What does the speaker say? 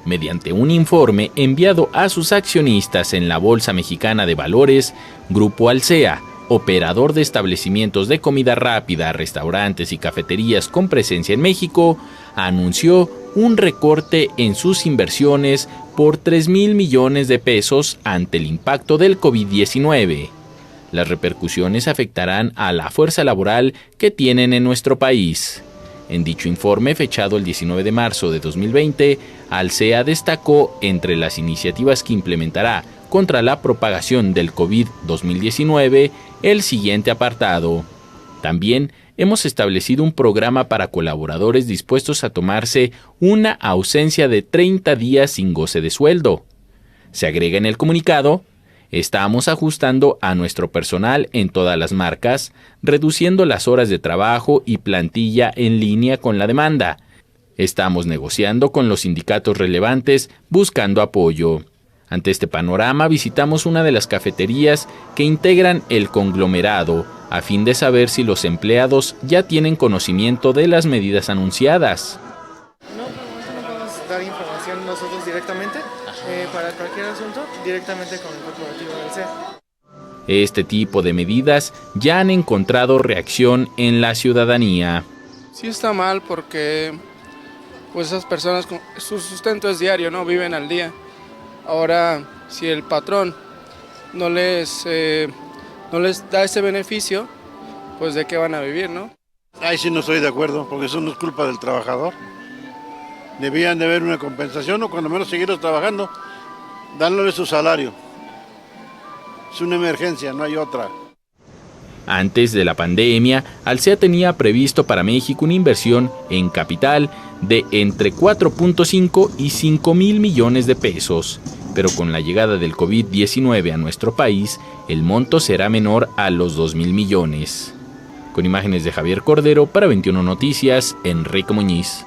Mediante un informe enviado a sus accionistas en la Bolsa Mexicana de Valores, Grupo Alsea, operador de establecimientos de comida rápida, restaurantes y cafeterías con presencia en México, anunció un recorte en sus inversiones por 3,000 millones de pesos ante el impacto del COVID-19. Las repercusiones afectarán a la fuerza laboral que tienen en nuestro país. En dicho informe, fechado el 19 de marzo de 2020, Alsea destacó entre las iniciativas que implementará contra la propagación del COVID-2019 el siguiente apartado. También hemos establecido un programa para colaboradores dispuestos a tomarse una ausencia de 30 días sin goce de sueldo. Se agrega en el comunicado: estamos ajustando a nuestro personal en todas las marcas, reduciendo las horas de trabajo y plantilla en línea con la demanda. Estamos negociando con los sindicatos relevantes buscando apoyo. Ante este panorama, visitamos una de las cafeterías que integran el conglomerado a fin de saber si los empleados ya tienen conocimiento de las medidas anunciadas. No podemos dar información nosotros directamente. Para cualquier asunto, directamente con el corporativo del CEA. Este tipo de medidas ya han encontrado reacción en la ciudadanía. Sí está mal porque pues esas personas, su sustento es diario, ¿no? Viven al día. Ahora, si el patrón no les da ese beneficio, pues de qué van a vivir, ¿no? Ahí sí no estoy de acuerdo, porque eso no es culpa del trabajador. Debían de haber una compensación o cuando menos seguir trabajando, dándole su salario. Es una emergencia, no hay otra. Antes de la pandemia, Alsea tenía previsto para México una inversión en capital de entre 4.5 y 5,000 millones de pesos. Pero con la llegada del COVID-19 a nuestro país, el monto será menor a los 2,000 millones. Con imágenes de Javier Cordero para 21 Noticias, Enrique Muñiz.